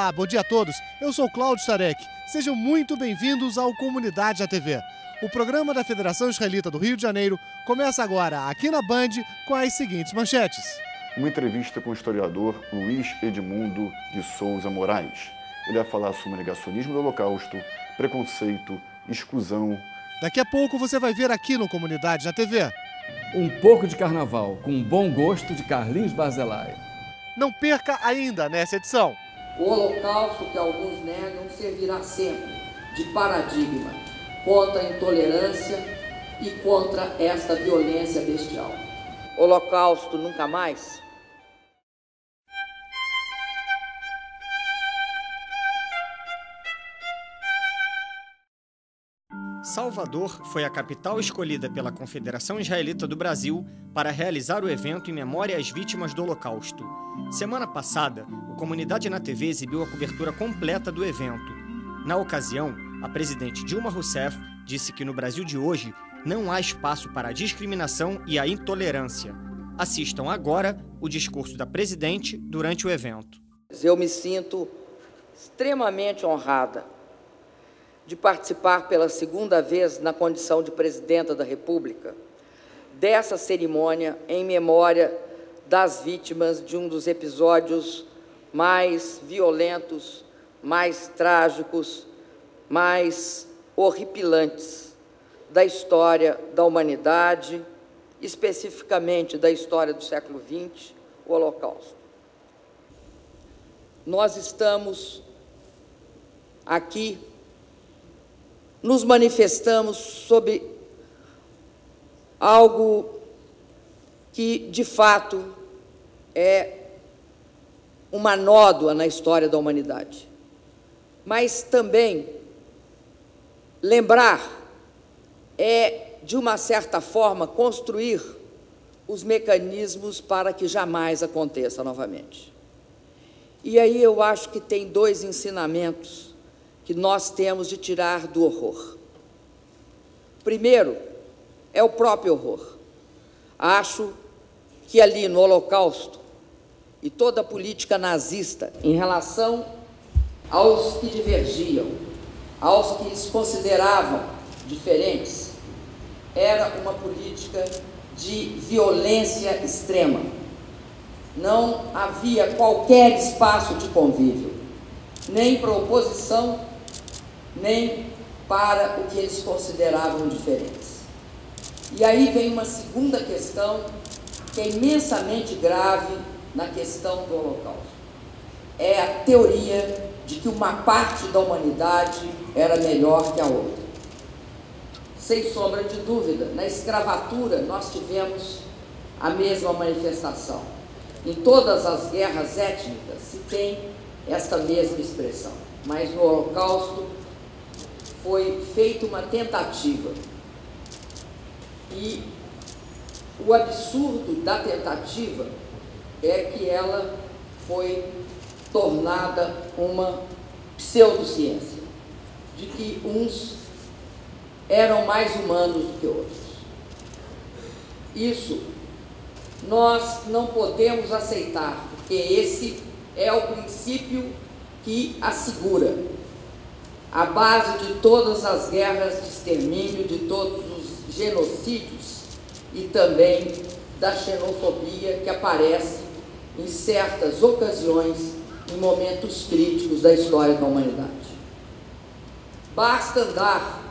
Olá, bom dia a todos. Eu sou Cláudio Starek. Sejam muito bem-vindos ao Comunidade ATV. O programa da Federação Israelita do Rio de Janeiro começa agora aqui na Band com as seguintes manchetes. Uma entrevista com o historiador Luiz Edmundo de Souza Moraes. Ele vai falar sobre o negacionismo do Holocausto, preconceito, exclusão. Daqui a pouco você vai ver aqui no Comunidade ATV. Um pouco de carnaval, com bom gosto de Carlinhos Barzellai. Não perca ainda nessa edição. O Holocausto, que alguns negam, servirá sempre de paradigma contra a intolerância e contra esta violência bestial. Holocausto nunca mais? Salvador foi a capital escolhida pela Confederação Israelita do Brasil para realizar o evento em memória às vítimas do Holocausto. Semana passada, o Comunidade na TV exibiu a cobertura completa do evento. Na ocasião, a presidente Dilma Rousseff disse que no Brasil de hoje não há espaço para a discriminação e a intolerância. Assistam agora o discurso da presidente durante o evento. Eu me sinto extremamente honrada de participar pela segunda vez na condição de presidenta da República dessa cerimônia em memória das vítimas de um dos episódios mais violentos, mais trágicos, mais horripilantes da história da humanidade, especificamente da história do século XX, o Holocausto. Nós estamos aqui, nos manifestamos sobre algo que, de fato, é uma nódoa na história da humanidade. Mas também lembrar é, de uma certa forma, construir os mecanismos para que jamais aconteça novamente. E aí eu acho que tem dois ensinamentos que nós temos de tirar do horror. Primeiro, é o próprio horror. Acho que ali no Holocausto e toda a política nazista em relação aos que divergiam, aos que se consideravam diferentes, era uma política de violência extrema. Não havia qualquer espaço de convívio, nem para oposição, nem para o que eles consideravam diferentes. E aí vem uma segunda questão que é imensamente grave na questão do Holocausto. É a teoria de que uma parte da humanidade era melhor que a outra. Sem sombra de dúvida, na escravatura nós tivemos a mesma manifestação. Em todas as guerras étnicas se tem esta mesma expressão, mas no Holocausto foi feita uma tentativa. E o absurdo da tentativa é que ela foi tornada uma pseudociência, de que uns eram mais humanos do que outros. Isso nós não podemos aceitar, porque esse é o princípio que assegura a base de todas as guerras de extermínio, de todos os genocídios e também da xenofobia que aparece em certas ocasiões, em momentos críticos da história da humanidade. Basta andar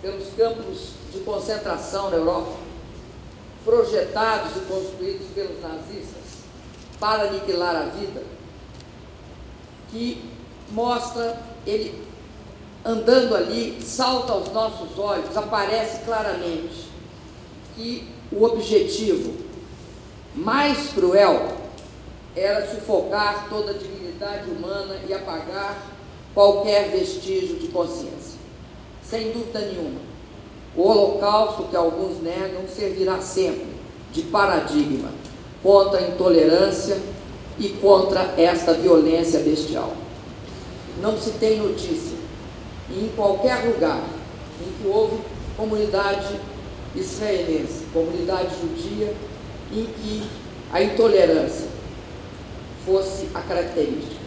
pelos campos de concentração na Europa, projetados e construídos pelos nazistas para aniquilar a vida, que mostra, ele andando ali, salta aos nossos olhos, aparece claramente que o objetivo mais cruel era sufocar toda a dignidade humana e apagar qualquer vestígio de consciência. Sem dúvida nenhuma, o Holocausto, que alguns negam, servirá sempre de paradigma contra a intolerância e contra esta violência bestial. Não se tem notícia, em qualquer lugar em que houve comunidade israelense, comunidade judia, em que a intolerância fosse a característica.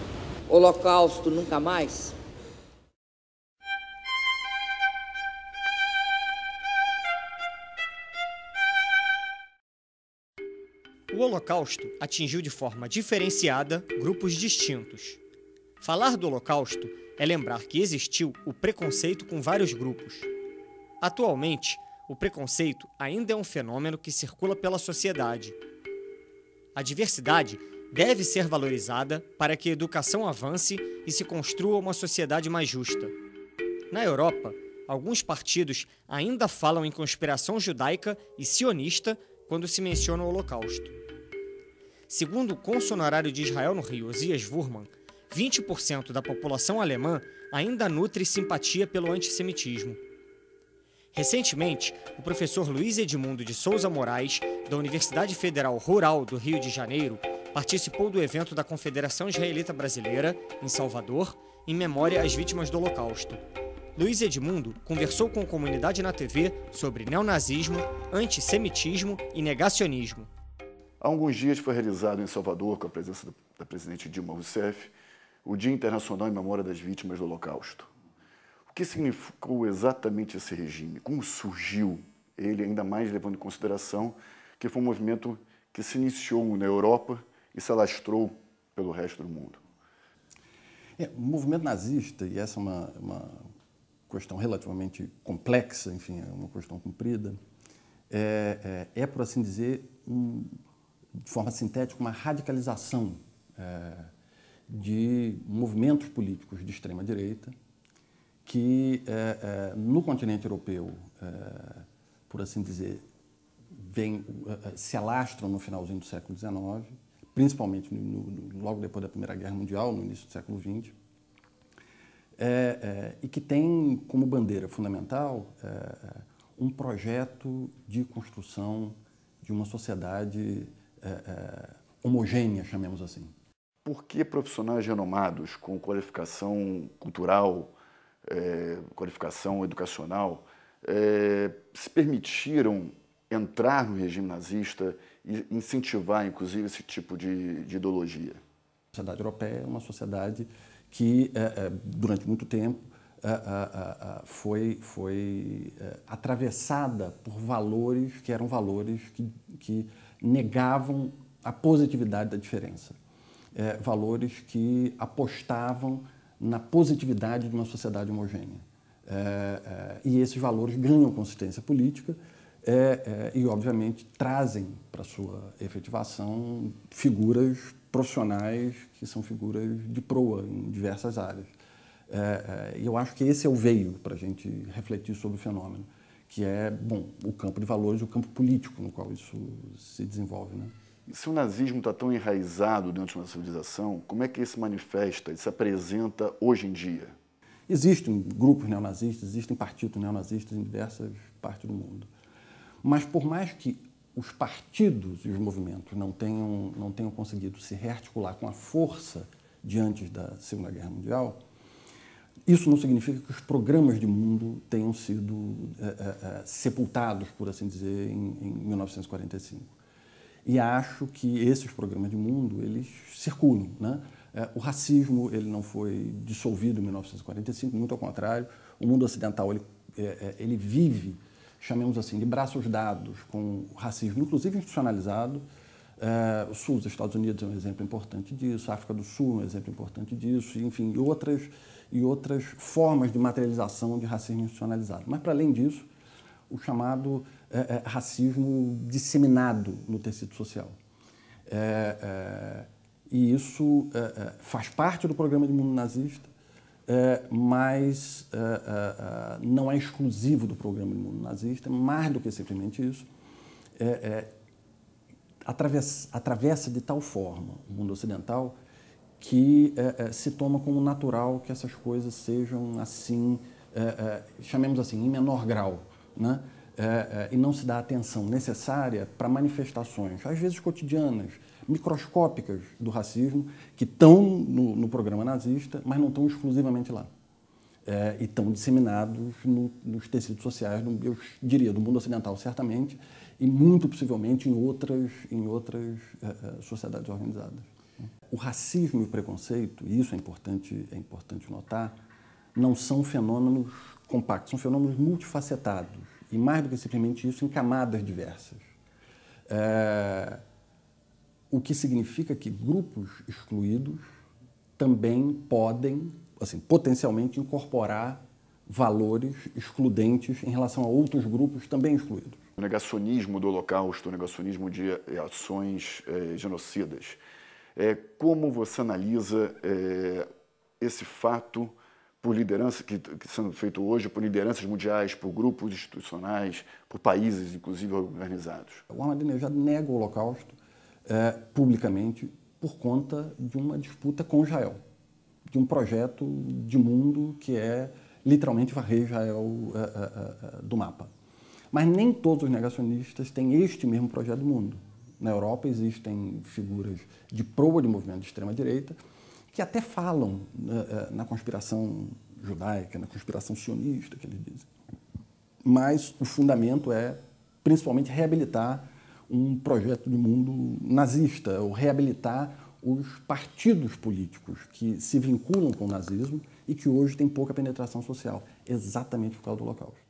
Holocausto nunca mais? O Holocausto atingiu de forma diferenciada grupos distintos. Falar do Holocausto é lembrar que existiu o preconceito com vários grupos. Atualmente, o preconceito ainda é um fenômeno que circula pela sociedade. A diversidade deve ser valorizada para que a educação avance e se construa uma sociedade mais justa. Na Europa, alguns partidos ainda falam em conspiração judaica e sionista quando se menciona o Holocausto. Segundo o cônsul honorário de Israel no Rio, Osias Wurman, 20% da população alemã ainda nutre simpatia pelo antissemitismo. Recentemente, o professor Luiz Edmundo de Souza Moraes, da Universidade Federal Rural do Rio de Janeiro, participou do evento da Confederação Israelita Brasileira, em Salvador, em memória às vítimas do Holocausto. Luiz Edmundo conversou com a comunidade na TV sobre neonazismo, antissemitismo e negacionismo. Há alguns dias foi realizado em Salvador, com a presença da presidente Dilma Rousseff, o Dia Internacional em Memória das Vítimas do Holocausto. O que significou exatamente esse regime? Como surgiu ele, ainda mais levando em consideração que foi um movimento que se iniciou na Europa e se alastrou pelo resto do mundo? O movimento nazista, e essa é uma questão relativamente complexa, enfim, é uma questão comprida, por assim dizer, de forma sintética, uma radicalização de movimentos políticos de extrema-direita que, no continente europeu, por assim dizer, se alastram no finalzinho do século XIX, principalmente logo depois da Primeira Guerra Mundial, no início do século XX, e que tem como bandeira fundamental um projeto de construção de uma sociedade homogênea, chamemos assim. Por que profissionais renomados com qualificação cultural, qualificação educacional, se permitiram entrar no regime nazista e incentivar, inclusive, esse tipo de ideologia? A sociedade europeia é uma sociedade que, durante muito tempo, foi atravessada por valores que eram valores que negavam a positividade da diferença. Valores que apostavam na positividade de uma sociedade homogênea. E esses valores ganham consistência política e, obviamente, trazem para sua efetivação figuras profissionais que são figuras de proa em diversas áreas. E eu acho que esse é o veio para a gente refletir sobre o fenômeno, que é, o campo de valores, o campo político no qual isso se desenvolve, né? E se o nazismo está tão enraizado dentro de uma civilização, como é que ele se manifesta, ele se apresenta hoje em dia? Existem grupos neonazistas, existem partidos neonazistas em diversas partes do mundo. Mas por mais que os partidos e os movimentos não tenham conseguido se rearticular com a força diante da Segunda Guerra Mundial, isso não significa que os programas de mundo tenham sido sepultados, por assim dizer, em 1945. E acho que esses programas de mundo, eles circulam, né? O racismo, ele não foi dissolvido em 1945, muito ao contrário. O mundo ocidental, ele vive, chamemos assim, de braços dados com o racismo, inclusive institucionalizado. O sul dos Estados Unidos é um exemplo importante disso, a África do Sul é um exemplo importante disso, enfim, e outras formas de materialização de racismo institucionalizado. Mas, para além disso, o chamado racismo disseminado no tecido social. E isso faz parte do programa de mundo nazista, mas não é exclusivo do programa de mundo nazista, mais do que simplesmente isso. Atravessa de tal forma o mundo ocidental que se toma como natural que essas coisas sejam assim, chamemos assim, em menor grau, né? E não se dá a atenção necessária para manifestações, às vezes cotidianas, microscópicas do racismo, que estão no programa nazista, mas não estão exclusivamente lá. E estão disseminados nos tecidos sociais, eu diria, do mundo ocidental, certamente, e muito possivelmente em outras sociedades organizadas. O racismo e o preconceito, e isso é importante notar, não são fenômenos compactos, são fenômenos multifacetados, e mais do que simplesmente isso, em camadas diversas. O que significa que grupos excluídos também podem, assim, potencialmente incorporar valores excludentes em relação a outros grupos também excluídos. O negacionismo do Holocausto, o negacionismo de ações genocidas. Como você analisa esse fato por liderança, que sendo feito hoje por lideranças mundiais, por grupos institucionais, por países, inclusive, organizados? O Ahmadinejad nega o Holocausto publicamente por conta de uma disputa com Israel, de um projeto de mundo que é literalmente varrer Israel do mapa. Mas nem todos os negacionistas têm este mesmo projeto de mundo. Na Europa existem figuras de proa de movimento de extrema-direita que até falam na conspiração judaica, na conspiração sionista, que eles dizem. Mas o fundamento é, principalmente, reabilitar um projeto de mundo nazista, ou reabilitar os partidos políticos que se vinculam com o nazismo e que hoje têm pouca penetração social, exatamente por causa do Holocausto.